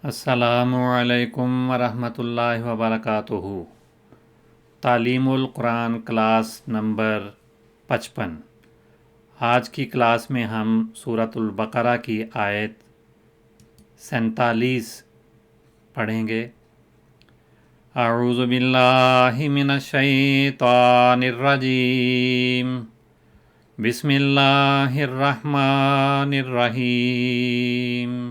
السلام علیکم ورحمۃ اللہ وبرکاتہ۔ تعلیم القرآن کلاس نمبر 55۔ آج کی کلاس میں ہم سورۃ البقرہ کی آیت 47 پڑھیں گے۔ اعوذ باللہ من الشیطان الرجیم، بسم اللہ الرحمن الرحیم۔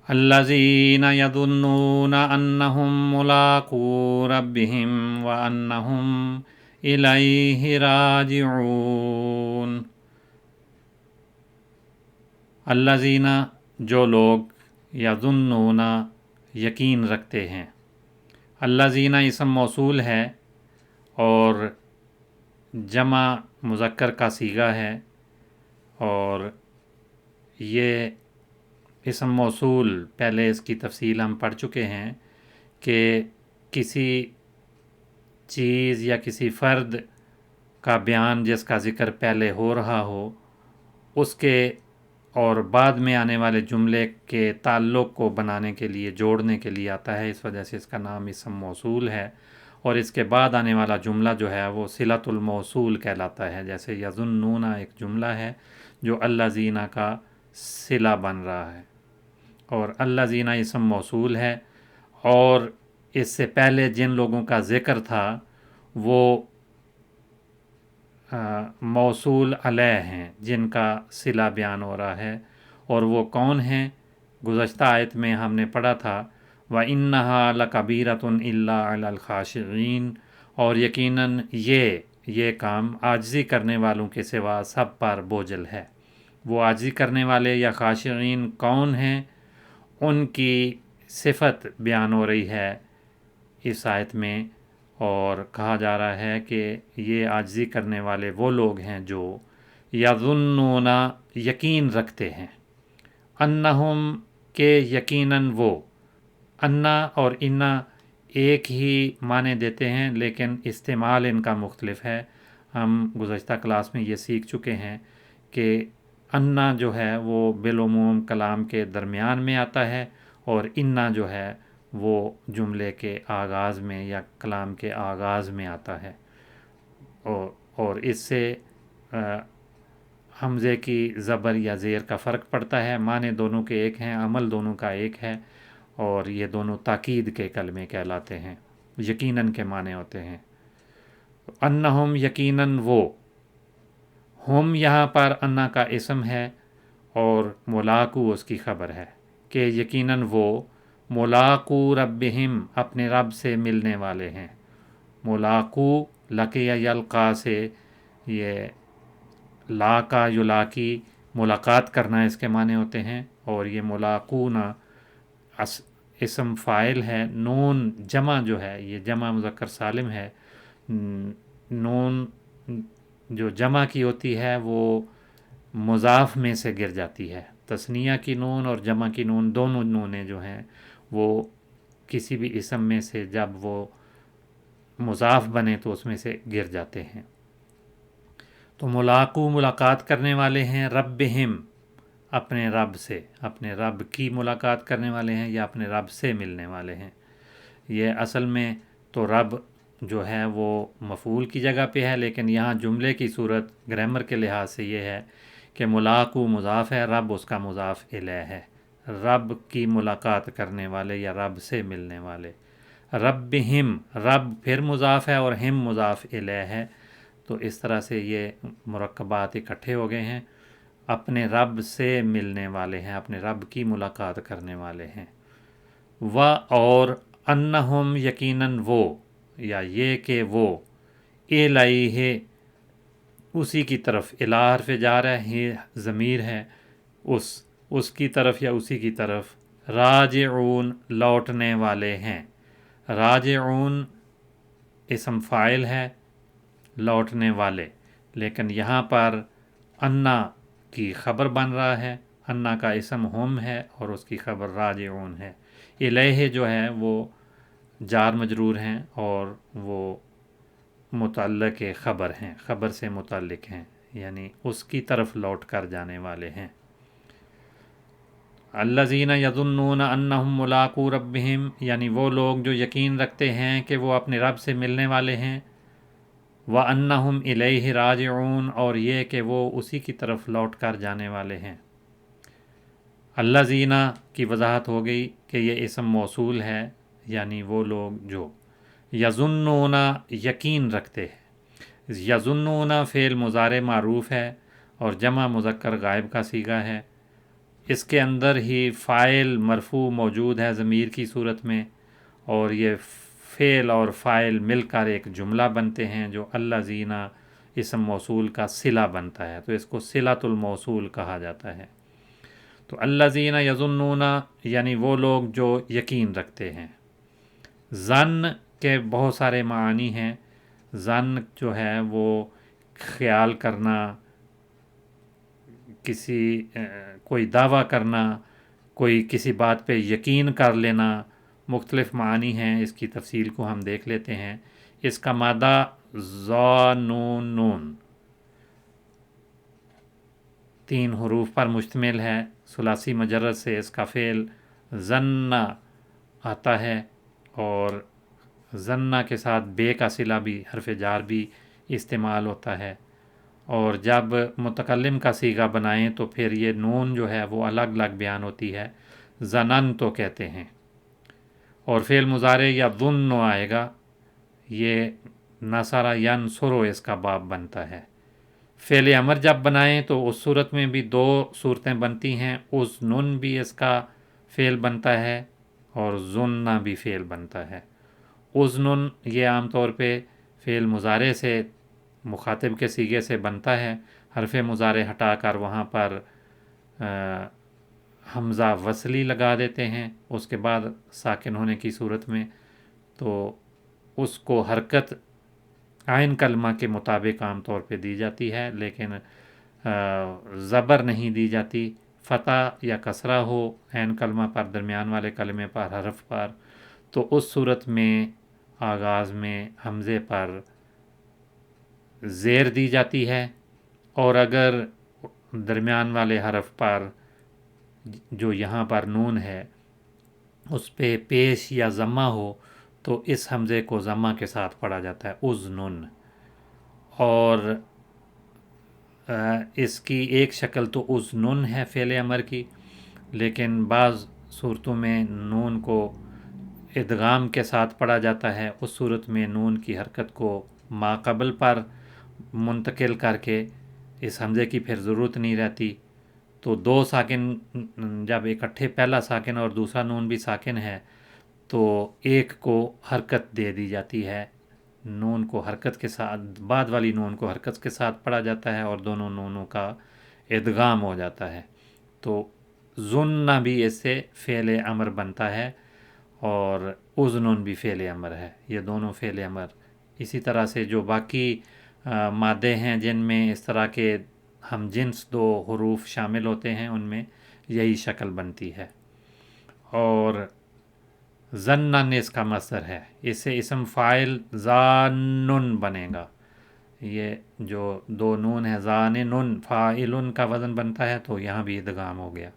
الذین یظنون انہم ملاقو ربہم وانہم الیہ راجعون۔ الذین جو لوگ، یظنون یقین رکھتے ہیں۔ الذین اسم موصول ہے اور جمع مذکر کا صیغہ ہے، اور یہ اسم موصول پہلے اس کی تفصیل ہم پڑھ چکے ہیں کہ کسی چیز یا کسی فرد کا بیان جس کا ذکر پہلے ہو رہا ہو، اس کے اور بعد میں آنے والے جملے کے تعلق کو بنانے کے لیے، جوڑنے کے لیے آتا ہے، اس وجہ سے اس کا نام اسم موصول ہے۔ اور اس کے بعد آنے والا جملہ جو ہے وہ صلۃ الموصول کہلاتا ہے۔ جیسے یظنون ایک جملہ ہے جو الذین کا صلہ بن رہا ہے، اور الذین اسم موصول ہے، اور اس سے پہلے جن لوگوں کا ذکر تھا وہ موصول علیہ ہیں، جن کا صلہ بیان ہو رہا ہے، اور وہ کون ہیں؟ گزشتہ آیت میں ہم نے پڑھا تھا وَإِنَّهَا لَكَبِيرَةٌ إِلَّا عَلَى الْخَاشِعِينَ، اور یقیناً یہ کام عاجزی کرنے والوں کے سوا سب پر بوجھل ہے۔ وہ عاجزی کرنے والے یا خاشعین کون ہیں؟ ان کی صفت بیان ہو رہی ہے اس آیت میں، اور کہا جا رہا ہے کہ یہ عاجزی کرنے والے وہ لوگ ہیں جو یظنون یقین رکھتے ہیں، انہم کہ یقیناً وہ، انا اور انا ایک ہی معنی دیتے ہیں لیکن استعمال ان کا مختلف ہے۔ ہم گزشتہ کلاس میں یہ سیکھ چکے ہیں کہ انا جو ہے وہ بالعموم کلام کے درمیان میں آتا ہے، اور انا جو ہے وہ جملے کے آغاز میں یا کلام کے آغاز میں آتا ہے، اور اس سے حمزے کی زبر یا زیر کا فرق پڑتا ہے۔ معنی دونوں کے ایک ہیں، عمل دونوں کا ایک ہے، اور یہ دونوں تاکید کے کلمے کہلاتے ہیں، یقیناً کے معنی ہوتے ہیں۔ انہم یقیناً وہ، ہم یہاں پر انا کا اسم ہے اور ملاقو اس کی خبر ہے، کہ یقیناً وہ ملاقو ربہم اپنے رب سے ملنے والے ہیں۔ ملاقو لقی یلقا سے، یہ لاقا یلاقی ملاقات کرنا اس کے معنی ہوتے ہیں، اور یہ ملاقونا اسم فاعل ہے۔ نون جمع جو ہے، یہ جمع مذکر سالم ہے، نون جو جمع کی ہوتی ہے وہ مضاف میں سے گر جاتی ہے۔ تثنیہ کی نون اور جمع کی نون، دونوں نونیں جو ہیں وہ کسی بھی اسم میں سے جب وہ مضاف بنے تو اس میں سے گر جاتے ہیں۔ تو ملاقو ملاقات کرنے والے ہیں، ربہم اپنے رب سے، اپنے رب کی ملاقات کرنے والے ہیں یا اپنے رب سے ملنے والے ہیں۔ یہ اصل میں تو رب جو ہے وہ مفعول کی جگہ پہ ہے، لیکن یہاں جملے کی صورت گرامر کے لحاظ سے یہ ہے کہ ملاقو مضاف ہے، رب اس کا مضاف الیہ ہے، رب کی ملاقات کرنے والے یا رب سے ملنے والے۔ ربہم، رب پھر مضاف ہے اور ہم مضاف الیہ ہے، تو اس طرح سے یہ مرکبات اکٹھے ہو گئے ہیں۔ اپنے رب سے ملنے والے ہیں، اپنے رب کی ملاقات کرنے والے ہیں۔ و اور انہم یقیناً وہ، یا یہ کہ وہ، الیہ اسی کی طرف، الی حرف جار ہے، ضمیر ہے، اس کی طرف یا اسی کی طرف، راجعون لوٹنے والے ہیں۔ راجعون اسم فاعل ہے، لوٹنے والے، لیکن یہاں پر انا کی خبر بن رہا ہے، انا کا اسم ہم ہے اور اس کی خبر راجعون ہے۔ الیہ جو ہے وہ جار مجرور ہیں اور وہ متعلق خبر ہیں، خبر سے متعلق ہیں، یعنی اس کی طرف لوٹ کر جانے والے ہیں۔ الذین یظنون انہم ملاقو ربہم، یعنی وہ لوگ جو یقین رکھتے ہیں کہ وہ اپنے رب سے ملنے والے ہیں، وَأَنَّهُمْ إِلَيْهِ راجعون، اور یہ کہ وہ اسی کی طرف لوٹ کر جانے والے ہیں۔ الذین کی وضاحت ہو گئی کہ یہ اسم موصول ہے، یعنی وہ لوگ جو یظنون یقین رکھتے ہیں۔ یظنون فعل مضارع معروف ہے اور جمع مذکر غائب کا صیغہ ہے، اس کے اندر ہی فاعل مرفوع موجود ہے ضمیر کی صورت میں، اور یہ فعل اور فاعل مل کر ایک جملہ بنتے ہیں جو الذین اسم موصول کا صلہ بنتا ہے، تو اس کو صلۃ الموصول کہا جاتا ہے۔ تو الذین یظنون یعنی وہ لوگ جو یقین رکھتے ہیں۔ ظن کے بہت سارے معانی ہیں۔ ظن جو ہے وہ خیال کرنا، کوئی دعویٰ کرنا، کوئی کسی بات پہ یقین کر لینا، مختلف معانی ہیں، اس کی تفصیل کو ہم دیکھ لیتے ہیں۔ اس کا مادہ ظانون 3 حروف پر مشتمل ہے، ثلاثی مجرد سے اس کا فعل ظن آتا ہے، اور ظن کے ساتھ بے کا صلہ بھی حرف جار بھی استعمال ہوتا ہے، اور جب متکلم کا صیغہ بنائیں تو پھر یہ نون جو ہے وہ الگ الگ بیان ہوتی ہے، ظنن تو کہتے ہیں۔ اور فعل مضارع یا ظن آئے گا، یہ نصر ینصر اس کا باب بنتا ہے۔ فعل امر جب بنائیں تو اس صورت میں بھی 2 صورتیں بنتی ہیں، اذنن بھی اس کا فعل بنتا ہے اور ظن بھی فعل بنتا ہے۔ اذنن یہ عام طور پہ فعل مضارع سے مخاطب کے صیغے سے بنتا ہے، حرف مضارع ہٹا کر وہاں پر حمزہ وصلی لگا دیتے ہیں اس کے بعد ساکن ہونے کی صورت میں، تو اس کو حرکت عین کلمہ کے مطابق عام طور پہ دی جاتی ہے، لیکن زبر نہیں دی جاتی۔ فتح یا کسرہ ہو عین کلمہ پر، درمیان والے کلمے پر، حرف پر، تو اس صورت میں آغاز میں حمزے پر زیر دی جاتی ہے، اور اگر درمیان والے حرف پر جو یہاں پر نون ہے اس پہ پیش یا ضمہ ہو تو اس حمزے کو ضمہ کے ساتھ پڑھا جاتا ہے اذنن۔ اور اس کی ایک شکل تو اذنن ہے فعل امر کی، لیکن بعض صورتوں میں نون کو ادغام کے ساتھ پڑھا جاتا ہے، اس صورت میں نون کی حرکت کو ما قبل پر منتقل کر کے اس حمزے کی پھر ضرورت نہیں رہتی، تو 2 ساکن جب اکٹھے پہلا ساکن اور دوسرا نون بھی ساکن ہے تو ایک کو حرکت دے دی جاتی ہے، نون کو حرکت کے ساتھ، بعد والی نون کو حرکت کے ساتھ پڑھا جاتا ہے اور دونوں نونوں کا ادغام ہو جاتا ہے، تو ظن بھی اس سے فعل امر بنتا ہے اور اذنن بھی فعل امر ہے، یہ دونوں فعل امر۔ اسی طرح سے جو باقی مادے ہیں جن میں اس طرح کے ہم جنس 2 حروف شامل ہوتے ہیں ان میں یہی شکل بنتی ہے۔ اور ظنن اس کا مصدر ہے، اس سے اسم فاعل ظانن بنے گا، یہ جو 2 نون ہے ظانن فاعلن کا وزن بنتا ہے تو یہاں بھی ادغام ہو گیا۔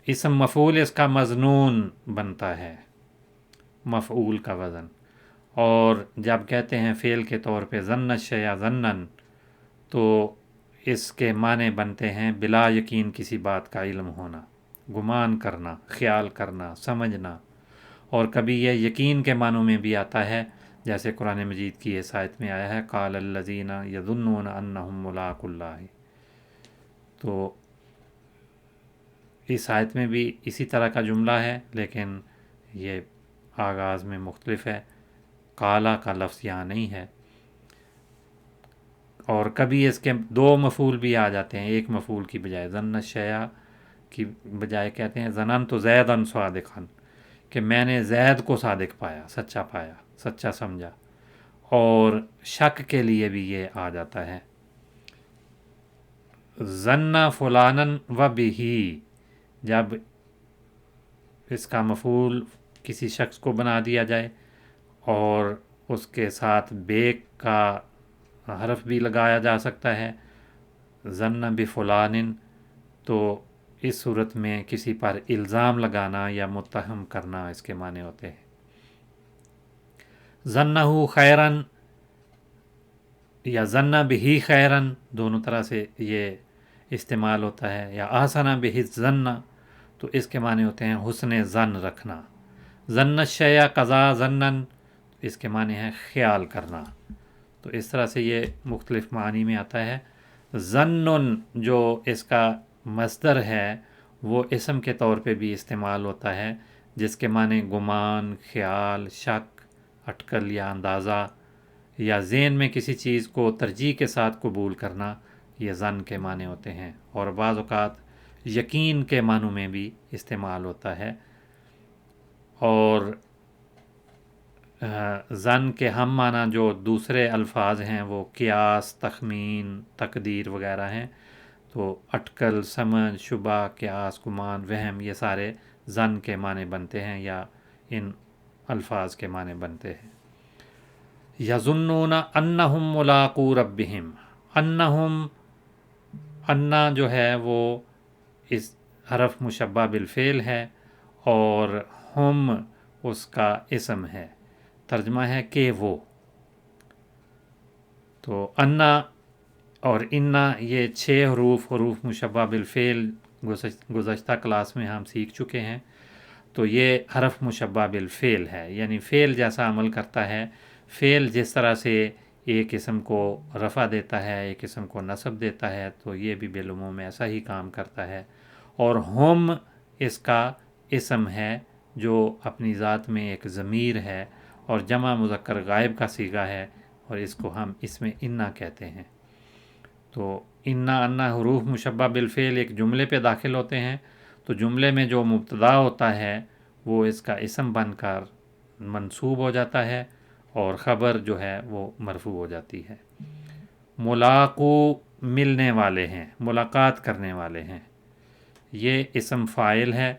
اسم مفعول اس کا مظنون بنتا ہے، مفعول کا وزن، اور جب کہتے ہیں فعل کے طور پہ ظن الشیء ظنن تو اس کے معنی بنتے ہیں بلا یقین کسی بات کا علم ہونا، گمان کرنا، خیال کرنا، سمجھنا، اور کبھی یہ یقین کے معنوں میں بھی آتا ہے، جیسے قرآن مجید کی اس آیت میں آیا ہے قال الذین یظنون انہم ملاقو اللہ، تو اس آیت میں بھی اسی طرح کا جملہ ہے لیکن یہ آغاز میں مختلف ہے، قالا کا لفظ یہاں نہیں ہے۔ اور کبھی اس کے 2 مفعول بھی آ جاتے ہیں، ایک مفعول کی بجائے، ظن الشیء کی بجائے کہتے ہیں ظننت زیدا صادقا، کہ میں نے زید کو صادق پایا، سچا سمجھا، اور شک کے لیے بھی یہ آ جاتا ہے ظن فلانا و بہی، جب اس کا مفعول کسی شخص کو بنا دیا جائے اور اس کے ساتھ بے کا حرف بھی لگایا جا سکتا ہے، ظن بفلان، تو اس صورت میں کسی پر الزام لگانا یا متہم کرنا اس کے معنی ہوتے ہیں۔ ظنہ خیرن یا ظن بہ خیرن دونوں طرح سے یہ استعمال ہوتا ہے، یا احسن بہ ظن تو اس کے معنی ہوتے ہیں حسن ظن رکھنا۔ ظن الشیء قضا ظنن اس کے معنی ہے خیال کرنا۔ تو اس طرح سے یہ مختلف معنی میں آتا ہے۔ ظنن جو اس کا مصدر ہے وہ اسم کے طور پہ بھی استعمال ہوتا ہے، جس کے معنی گمان، خیال، شک، اٹکل یا اندازہ، یا ذہن میں کسی چیز کو ترجیح کے ساتھ قبول کرنا، یہ ظن کے معنی ہوتے ہیں۔ اور بعض اوقات یقین کے معنوں میں بھی استعمال ہوتا ہے۔ اور ظن کے ہم معنی جو دوسرے الفاظ ہیں وہ قیاس، تخمین، تقدیر وغیرہ ہیں۔ تو اٹکل، سمجھ، شبہ، قیاس، گمان، وہم، یہ سارے ظن کے معنی بنتے ہیں یا ان الفاظ کے معنی بنتے ہیں۔ یظنون انہم ملاقو ربہم، انہم، انا جو ہے وہ اس حرف مشبہ بالفعل ہے اور ہم اس کا اسم ہے، ترجمہ ہے کہ وہ۔ تو انا اور انا یہ 6 حروف مشبہ بالفعل گزشتہ کلاس میں ہم سیکھ چکے ہیں۔ تو یہ حرف مشبہ بالفعل ہے، یعنی فعل جیسا عمل کرتا ہے۔ فعل جس طرح سے ایک اسم کو رفع دیتا ہے، ایک اسم کو نصب دیتا ہے، تو یہ بھی بالعموم ایسا ہی کام کرتا ہے۔ اور ہم اس کا اسم ہے جو اپنی ذات میں ایک ضمیر ہے اور جمع مذکر غائب کا صیغہ ہے، اور اس کو ہم اس میں انا کہتے ہیں۔ تو انا، انا حروف مشبہ بالفعل ایک جملے پہ داخل ہوتے ہیں، تو جملے میں جو مبتدا ہوتا ہے وہ اس کا اسم بن کر منصوب ہو جاتا ہے اور خبر جو ہے وہ مرفوع ہو جاتی ہے۔ ملاقو ملنے والے ہیں، ملاقات کرنے والے ہیں، یہ اسم فاعل ہے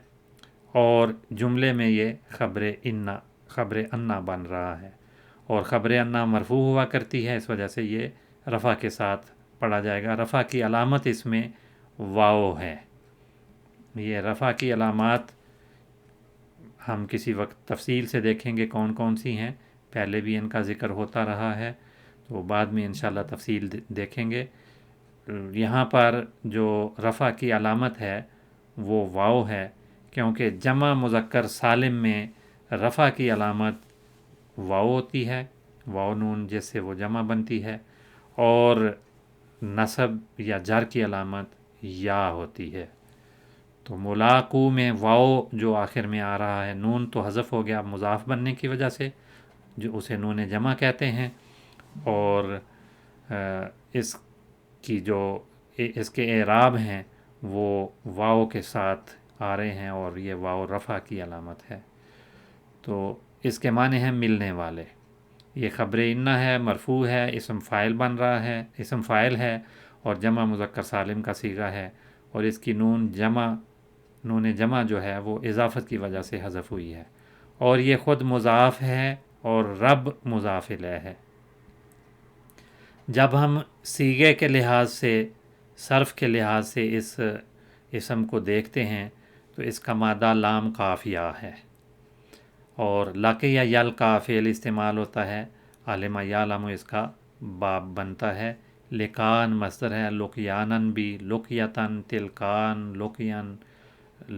اور جملے میں یہ خبر انا بن رہا ہے، اور خبر انا مرفوع ہوا کرتی ہے، اس وجہ سے یہ رفع کے ساتھ پڑھا جائے گا۔ رفع کی علامت اس میں واو ہے۔ یہ رفع کی علامات ہم کسی وقت تفصیل سے دیکھیں گے کون کون سی ہیں، پہلے بھی ان کا ذکر ہوتا رہا ہے، تو بعد میں انشاءاللہ تفصیل دیکھیں گے۔ یہاں پر جو رفع کی علامت ہے وہ واو ہے، کیونکہ جمع مذکر سالم میں رفع کی علامت واو ہوتی ہے، واو نون جس سے وہ جمع بنتی ہے، اور نصب یا جر کی علامت یا ہوتی ہے۔ تو ملاقو میں واو جو آخر میں آ رہا ہے، نون تو حذف ہو گیا مضاف بننے کی وجہ سے، جو اسے نون جمع کہتے ہیں، اور اس کی جو اس کے اعراب ہیں وہ واو کے ساتھ آ رہے ہیں، اور یہ واو رفع کی علامت ہے۔ تو اس کے معنی ہیں ملنے والے۔ یہ خبر انا ہے، مرفوع ہے، اسم فاعل بن رہا ہے، اسم فاعل ہے اور جمع مذکر سالم کا صیغہ ہے، اور اس کی نون جمع جو ہے وہ اضافت کی وجہ سے حذف ہوئی ہے، اور یہ خود مضاف ہے اور رب مضاف الیہ ہے۔ جب ہم صیغے کے لحاظ سے، صرف کے لحاظ سے اس اسم کو دیکھتے ہیں تو اس کا مادہ لام قاف یا ہے، اور لقیہ یلقا فعل استعمال ہوتا ہے، علم یعلم اس کا باب بنتا ہے، لکان مصدر ہے، لقیانن بھی، لقیتن، تلکان، لقین،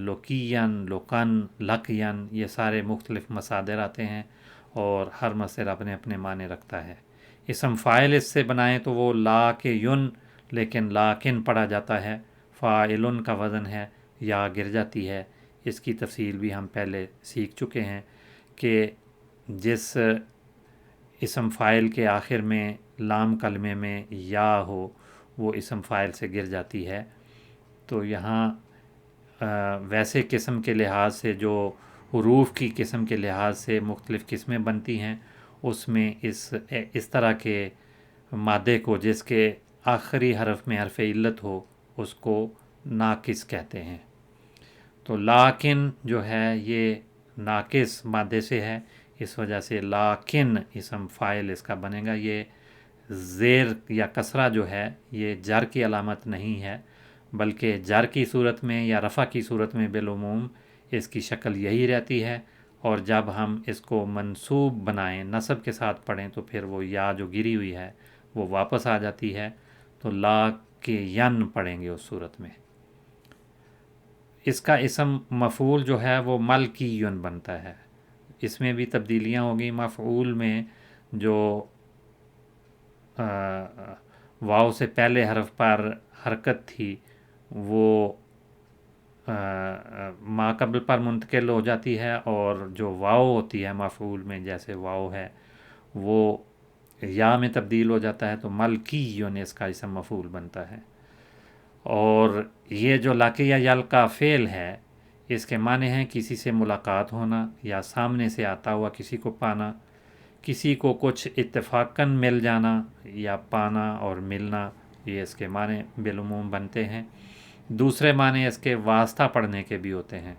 لقین، لقن، لقین، یہ سارے مختلف مصادر آتے ہیں اور ہر مصدر اپنے اپنے معنی رکھتا ہے۔ اسم فاعل اس سے بنائیں تو وہ لاکین، لیکن لاکن پڑھا جاتا ہے، فاعلن کا وزن ہے، یا گر جاتی ہے۔ اس کی تفصیل بھی ہم پہلے سیکھ چکے ہیں کہ جس اسم فاعل کے آخر میں لام کلمے میں یا ہو وہ اسم فاعل سے گر جاتی ہے۔ تو یہاں ویسے قسم کے لحاظ سے جو حروف کی قسم کے لحاظ سے مختلف قسمیں بنتی ہیں، اس میں اس طرح کے مادے کو جس کے آخری حرف میں حرف علت ہو اس کو ناقص کہتے ہیں۔ تو لاکن جو ہے یہ ناقص مادے سے ہے، اس وجہ سے لاکن اسم فاعل اس کا بنے گا۔ یہ زیر یا کسرہ جو ہے یہ جر کی علامت نہیں ہے، بلکہ جر کی صورت میں یا رفع کی صورت میں بالعموم اس کی شکل یہی رہتی ہے، اور جب ہم اس کو منصوب بنائیں، نصب کے ساتھ پڑھیں، تو پھر وہ یا جو گری ہوئی ہے وہ واپس آ جاتی ہے، تو لا کے ین پڑھیں گے اس صورت میں۔ اس کا اسم مفعول جو ہے وہ ملکیٌ بنتا ہے۔ اس میں بھی تبدیلیاں ہوگی۔ مفعول میں جو واو سے پہلے حرف پر حرکت تھی وہ ما قبل پر منتقل ہو جاتی ہے، اور جو واو ہوتی ہے مفعول میں، جیسے واو ہے، وہ یا میں تبدیل ہو جاتا ہے، تو ملکیٌ اس کا اسم مفعول بنتا ہے۔ اور یہ جو لاقیہ یلقا فعل ہے، اس کے معنی ہیں کسی سے ملاقات ہونا یا سامنے سے آتا ہوا کسی کو پانا، کسی کو کچھ اتفاقاً مل جانا یا پانا اور ملنا، یہ اس کے معنی بالعموم بنتے ہیں۔ دوسرے معنی اس کے واسطہ پڑھنے کے بھی ہوتے ہیں۔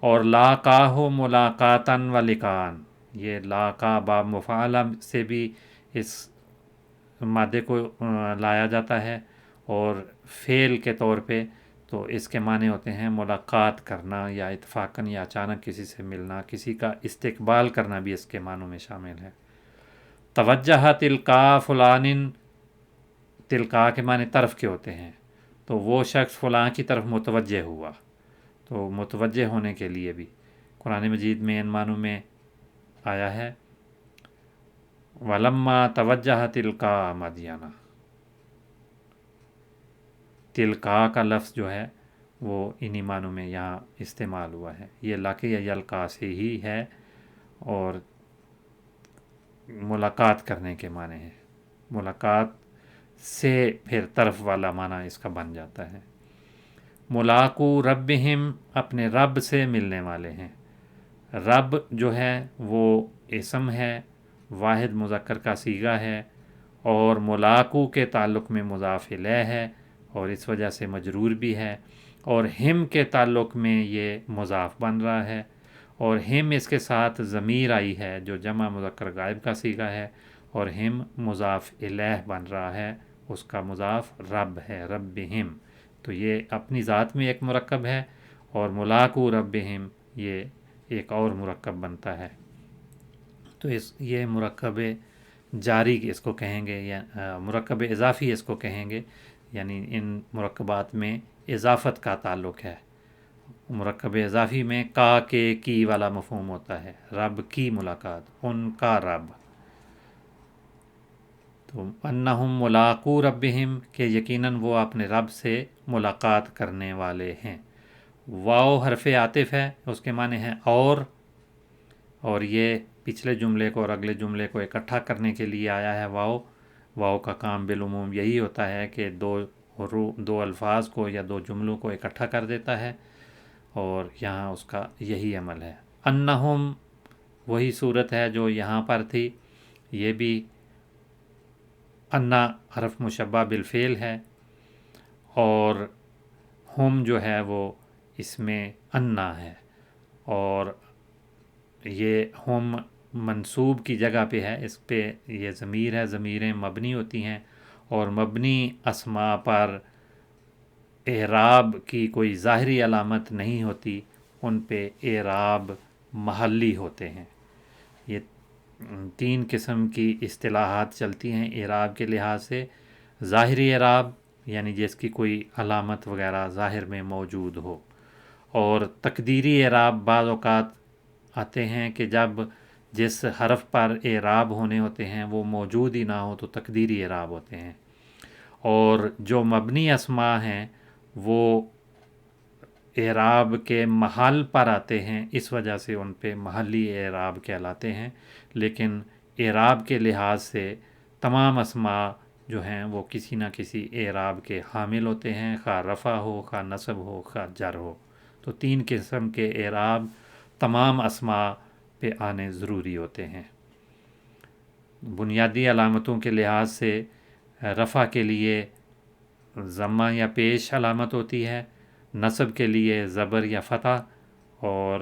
اور لاقاہ ملاقاتاً و لقاءً، یہ لاقا باب مفعلہ سے بھی اس مادے کو لایا جاتا ہے، اور فعل کے طور پہ تو اس کے معنی ہوتے ہیں ملاقات کرنا یا اتفاقاً یا اچانک کسی سے ملنا، کسی کا استقبال کرنا بھی اس کے معنوں میں شامل ہے۔ توجہ تلقاء فلان، تلقاء کے معنی طرف کے ہوتے ہیں، تو وہ شخص فلاں کی طرف متوجہ ہوا، تو متوجہ ہونے کے لیے بھی قرآن مجید میں ان معنوں میں آیا ہے۔ وَلَمَّا تَوَجَّهَ تِلْقَاءَ مَدْيَنَ، تلقاء کا لفظ جو ہے وہ انہی معنوں میں یہاں استعمال ہوا ہے۔ یہ لاقیہ یلقا سے ہی ہے اور ملاقات کرنے کے معنی ہے۔ ملاقات سے پھر طرف والا معنی اس کا بن جاتا ہے۔ ملاقو ربہم، اپنے رب سے ملنے والے ہیں۔ رب جو ہے وہ اسم ہے، واحد مذکر کا صیغہ ہے، اور ملاقو کے تعلق میں مضاف الیہ ہے، اور اس وجہ سے مجرور بھی ہے، اور ہم کے تعلق میں یہ مضاف بن رہا ہے، اور ہم اس کے ساتھ ضمیر آئی ہے جو جمع مذکر غائب کا صیغہ ہے، اور ہم مضاف الیہ بن رہا ہے، اس کا مضاف رب ہے، ربہم، تو یہ اپنی ذات میں ایک مرکب ہے، اور ملاقو ربہم یہ ایک اور مرکب بنتا ہے۔ تو یہ مرکب جاری اس کو کہیں گے، یا مرکب اضافی اس کو کہیں گے، یعنی ان مرکبات میں اضافت کا تعلق ہے۔ مرکب اضافی میں کا کے کی والا مفہوم ہوتا ہے، رب کی ملاقات، ان کا رب۔ تو انہم ملاقو ربہم، کہ یقیناً وہ اپنے رب سے ملاقات کرنے والے ہیں۔ واو حرف عاطف ہے، اس کے معنی ہے اور یہ پچھلے جملے کو اور اگلے جملے کو اکٹھا کرنے کے لیے آیا ہے۔ واو کا کام بالعموم یہی ہوتا ہے کہ دو الفاظ کو یا دو جملوں کو اکٹھا کر دیتا ہے، اور یہاں اس کا یہی عمل ہے۔ انہم وہی صورت ہے جو یہاں پر تھی، یہ بھی انا حرف مشبہ بالفعل ہے، اور ہم جو ہے وہ اس میں انا ہے، اور یہ ہم منصوب کی جگہ پہ ہے، اس پہ یہ ضمیر ہے۔ ضمیریں مبنی ہوتی ہیں، اور مبنی اسماء پر اعراب کی کوئی ظاہری علامت نہیں ہوتی، ان پہ اعراب محلی ہوتے ہیں۔ یہ 3 قسم کی اصطلاحات چلتی ہیں اعراب کے لحاظ سے۔ ظاہری اعراب یعنی جس کی کوئی علامت وغیرہ ظاہر میں موجود ہو، اور تقدیری اعراب بعض اوقات آتے ہیں کہ جب جس حرف پر اعراب ہونے ہوتے ہیں وہ موجود ہی نہ ہو تو تقدیری اعراب ہوتے ہیں، اور جو مبنی اسماء ہیں وہ اعراب کے محل پر آتے ہیں، اس وجہ سے ان پہ محلی اعراب کہلاتے ہیں، لیکن اعراب کے لحاظ سے تمام اسماء جو ہیں وہ کسی نہ کسی اعراب کے حامل ہوتے ہیں، خواہ رفع ہو، خواہ نصب ہو، خواہ جر ہو۔ تو 3 قسم کے اعراب تمام اسماء پہ آنے ضروری ہوتے ہیں۔ بنیادی علامتوں کے لحاظ سے رفع کے لیے ضمہ یا پیش علامت ہوتی ہے، نصب کے لیے زبر یا فتح، اور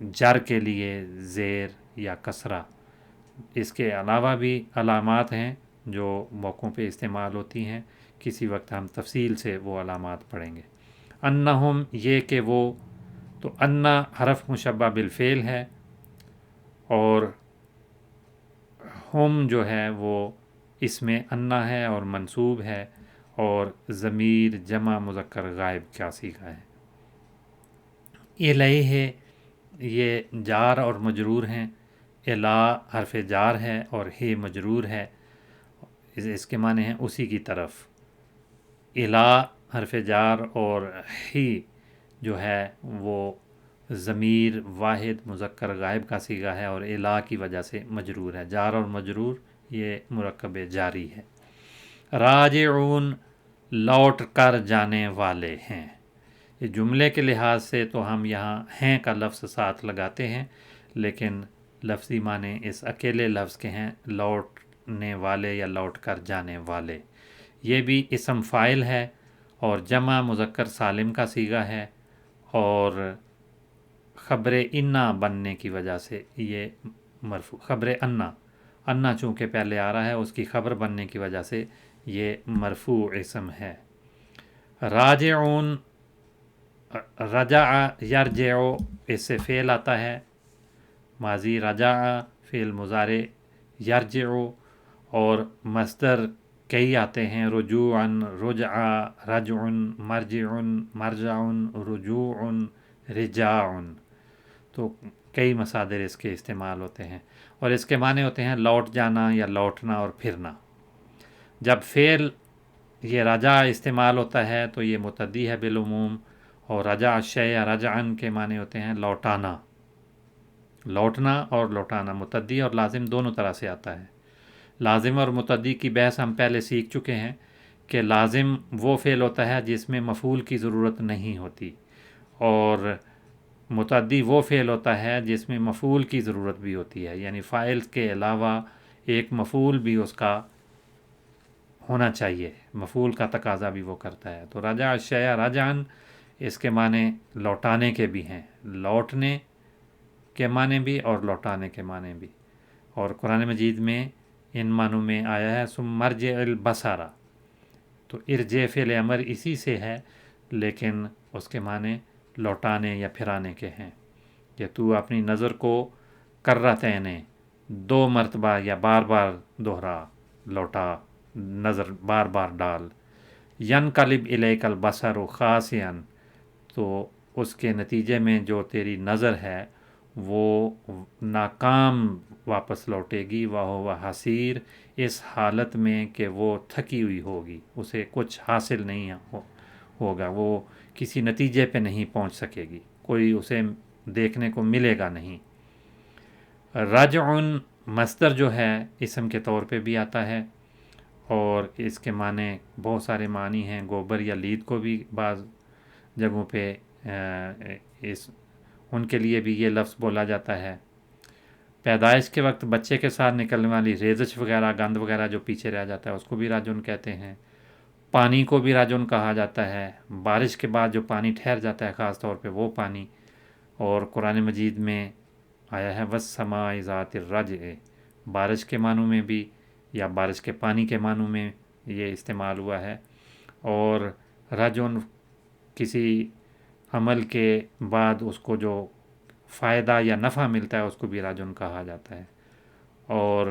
جر کے لیے زیر یا کسرہ۔ اس کے علاوہ بھی علامات ہیں، جو موقعوں پہ استعمال ہوتی ہیں، کسی وقت ہم تفصیل سے وہ علامات پڑھیں گے۔ انہم، یہ کہ وہ، تو انا حرف مشبہ بالفعل ہے، اور ہم جو ہے وہ اس میں انا ہے اور منصوب ہے، اور ضمیر جمع مذکر غائب کا صیغہ ہے۔ الیہ، یہ جار اور مجرور ہیں، الا حرف جار ہے اور ہے مجرور ہے، اس کے معنی ہیں اسی کی طرف۔ الا حرف جار اور ہی جو ہے وہ ضمیر واحد مذکر غائب کا صیغہ ہے، اور الا کی وجہ سے مجرور ہے۔ جار اور مجرور یہ مرکب جاری ہے۔ راجعون، لوٹ کر جانے والے ہیں۔ یہ جملے کے لحاظ سے تو ہم یہاں ہیں کا لفظ ساتھ لگاتے ہیں، لیکن لفظی معنی اس اکیلے لفظ کے ہیں، لوٹنے والے یا لوٹ کر جانے والے۔ یہ بھی اسم فاعل ہے اور جمع مذکر سالم کا صیغہ ہے، اور خبر انا بننے کی وجہ سے یہ مرفوع، خبر انا چونکہ پہلے آ رہا ہے، اس کی خبر بننے کی وجہ سے یہ مرفوع اسم ہے۔ راجعون، رجع یرجع، اس سے فعل آتا ہے، ماضی رجع، فعل مضارع یرجع، اور مصدر کئی آتے ہیں، رجوعاً، رجعا، رجعن، مرجعن، مرجعن، رجوعن، رجاعن، تو کئی مصادر اس کے استعمال ہوتے ہیں، اور اس کے معنی ہوتے ہیں لوٹ جانا یا لوٹنا اور پھرنا۔ جب فعل یہ رجع استعمال ہوتا ہے تو یہ متعدی ہے بالعموم، اور رجع الشیء رجعن کے معنی ہوتے ہیں لوٹانا، لوٹنا اور لوٹانا، متعدی اور لازم دونوں طرح سے آتا ہے۔ لازم اور متعدی کی بحث ہم پہلے سیکھ چکے ہیں کہ لازم وہ فعل ہوتا ہے جس میں مفعول کی ضرورت نہیں ہوتی، اور متعدی وہ فعل ہوتا ہے جس میں مفعول کی ضرورت بھی ہوتی ہے، یعنی فاعل کے علاوہ ایک مفعول بھی اس کا ہونا چاہیے، مفعول کا تقاضا بھی وہ کرتا ہے۔ تو رجع الشیء رجعن، اس کے معنی لوٹانے کے بھی ہیں، لوٹنے کے معنی بھی اور لوٹانے کے معنی بھی، اور قرآن مجید میں ان معنوں میں آیا ہے ثم مرجع البصر، تو ارجع فعل امر اسی سے ہے، لیکن اس کے معنی لوٹانے یا پھرانے کے ہیں، کہ تو اپنی نظر کو کرتین، دو مرتبہ یا بار بار دوہرا، لوٹا، نظر بار بار ڈال۔ ینقلب الیک البصر خاسئا، تو اس کے نتیجے میں جو تیری نظر ہے وہ ناکام واپس لوٹے گی، وہو حسیر، اس حالت میں کہ وہ تھکی ہوئی ہوگی، اسے کچھ حاصل نہیں ہوگا، وہ کسی نتیجے پہ نہیں پہنچ سکے گی، کوئی اسے دیکھنے کو ملے گا نہیں۔ رجعن مصدر جو ہے اسم کے طور پہ بھی آتا ہے، اور اس کے معنی بہت سارے معنی ہیں، گوبر یا لید کو بھی بعض جگہوں پہ ان کے لیے بھی یہ لفظ بولا جاتا ہے۔ پیدائش کے وقت بچے کے ساتھ نکلنے والی ریزش وغیرہ، گند وغیرہ جو پیچھے رہ جاتا ہے، اس کو بھی راجن کہتے ہیں۔ پانی کو بھی راجن کہا جاتا ہے، بارش کے بعد جو پانی ٹھہر جاتا ہے خاص طور پہ وہ پانی، اور قرآن مجید میں آیا ہے والسماء ذات الرجع، بارش کے معنوں میں بھی یا بارش کے پانی کے معنوں میں یہ استعمال ہوا ہے، اور رجن کسی عمل کے بعد اس کو جو فائدہ یا نفع ملتا ہے اس کو بھی راجن کہا جاتا ہے، اور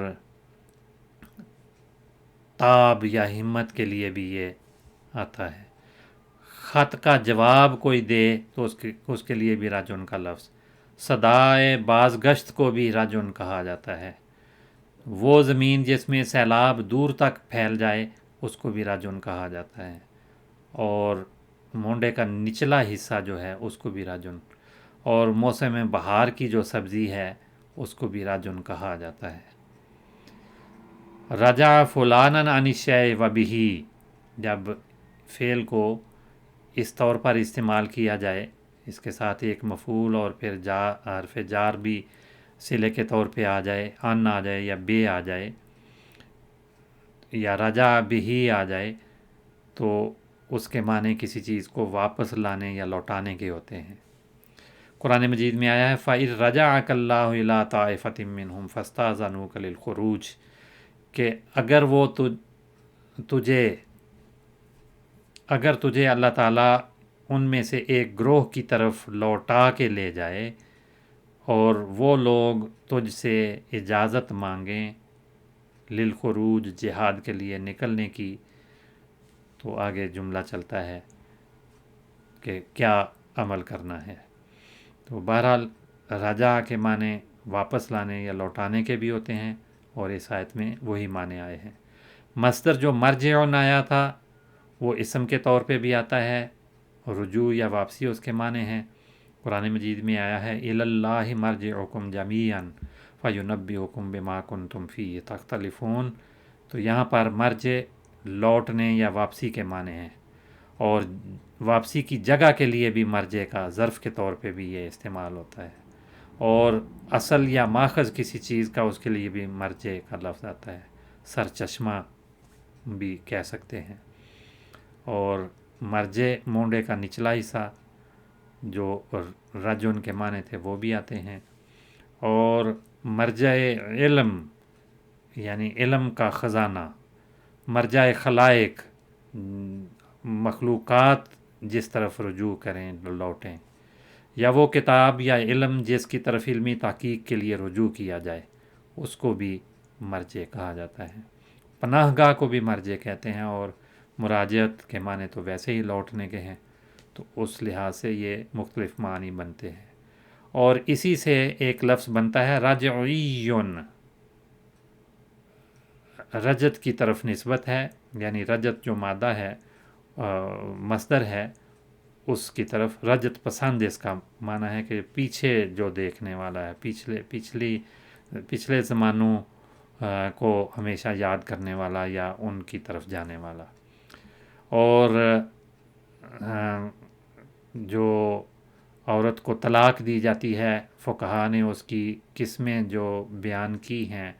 تاب یا ہمت کے لیے بھی یہ آتا ہے۔ خط کا جواب کوئی دے تو اس کے لیے بھی راجن کا لفظ۔ صدائے بازگشت کو بھی راجن کہا جاتا ہے، وہ زمین جس میں سیلاب دور تک پھیل جائے اس کو بھی راجن کہا جاتا ہے، اور مونڈے کا نچلا حصہ جو ہے اس کو بھی راجن، اور موسم بہار کی جو سبزی ہے اس کو بھی راجن کہا جاتا ہے۔ رجع فلانا عن الشیء وبہ، جب فعل کو اس طور پر استعمال کیا جائے، اس کے ساتھ ایک مفعول اور پھر حرف جار بھی صلے کے طور پہ آ جائے، ان آ جائے یا بے آ جائے یا رجع بہ آ جائے، تو اس کے معنی کسی چیز کو واپس لانے یا لوٹانے کے ہوتے ہیں۔ قرآن مجید میں آیا ہے فَإِذْ رَجَعَكَ اللَّهُ إِلَىٰ طَائِفَةٍ مِّنْهُمْ فَاسْتَأْذَنُوكَ لِلْخُرُوجِ، کہ اگر تجھے اللہ تعالیٰ ان میں سے ایک گروہ کی طرف لوٹا کے لے جائے اور وہ لوگ تجھ سے اجازت مانگیں للخروج جہاد کے لیے نکلنے کی، تو آگے جملہ چلتا ہے کہ کیا عمل کرنا ہے۔ تو بہرحال رجع کے معنی واپس لانے یا لوٹانے کے بھی ہوتے ہیں، اور اس آیت میں وہی معنی آئے ہیں۔ مصدر جو مرجعون آیا تھا وہ اسم کے طور پہ بھی آتا ہے، رجوع یا واپسی اس کے معنی ہیں۔ قرآن مجید میں آیا ہے الی اللہ مرجعکم جمیعا فینبئکم بما کنتم فیہ تختلفون، تو یہاں پر مرجع لوٹنے یا واپسی کے معنی ہیں، اور واپسی کی جگہ کے لیے بھی مرجع کا ظرف کے طور پہ بھی یہ استعمال ہوتا ہے، اور اصل یا ماخذ کسی چیز کا اس کے لیے بھی مرجع کا لفظ آتا ہے، سرچشمہ بھی کہہ سکتے ہیں۔ اور مرجع مونڈے کا نچلا حصہ جو رجن کے معنی تھے وہ بھی آتے ہیں، اور مرجع علم یعنی علم کا خزانہ، مرجع خلائق مخلوقات جس طرف رجوع کریں لوٹیں، یا وہ کتاب یا علم جس کی طرف علمی تحقیق کے لیے رجوع کیا جائے اس کو بھی مرجع کہا جاتا ہے۔ پناہ گاہ کو بھی مرجع کہتے ہیں، اور مراجعت کے معنی تو ویسے ہی لوٹنے کے ہیں، تو اس لحاظ سے یہ مختلف معنی بنتے ہیں۔ اور اسی سے ایک لفظ بنتا ہے رجعیون، رجت کی طرف نسبت ہے، یعنی رجت جو مادہ ہے مصدر ہے اس کی طرف رجت پسند، اس کا معنی ہے کہ پیچھے جو دیکھنے والا ہے، پچھلے زمانوں کو ہمیشہ یاد کرنے والا یا ان کی طرف جانے والا۔ اور جو عورت کو طلاق دی جاتی ہے، فقہا نے اس کی قسمیں جو بیان کی ہیں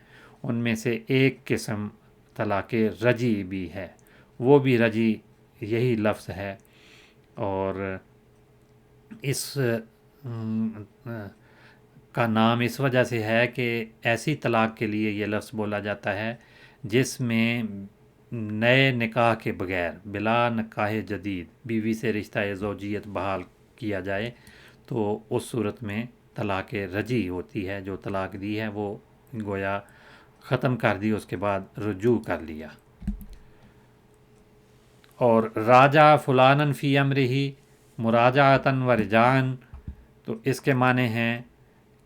ان میں سے ایک قسم طلاق رجی بھی ہے، وہ بھی رجی یہی لفظ ہے، اور اس کا نام اس وجہ سے ہے کہ ایسی طلاق کے لیے یہ لفظ بولا جاتا ہے جس میں نئے نکاح کے بغیر بلا نکاح جدید بیوی سے رشتہ زوجیت بحال کیا جائے، تو اس صورت میں طلاق رجی ہوتی ہے، جو طلاق دی ہے وہ گویا ختم کر دی، اس کے بعد رجوع کر لیا۔ اور راجع فلانن فی امرہ مراجعتاً و رجعاً، تو اس کے معنی ہیں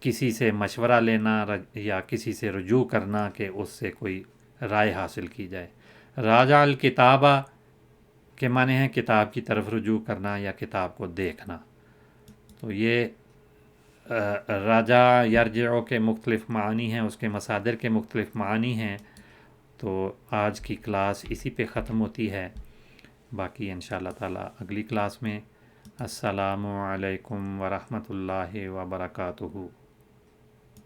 کسی سے مشورہ لینا یا کسی سے رجوع کرنا کہ اس سے کوئی رائے حاصل کی جائے۔ راجع الکتابہ کے معنی ہیں کتاب کی طرف رجوع کرنا یا کتاب کو دیکھنا۔ تو یہ راجع یرجع کے مختلف معانی ہیں، اس کے مصادر کے مختلف معانی ہیں۔ تو آج کی کلاس اسی پہ ختم ہوتی ہے، باقی انشاءاللہ تعالی اگلی کلاس میں۔ السلام علیکم ورحمۃ اللہ وبرکاتہ۔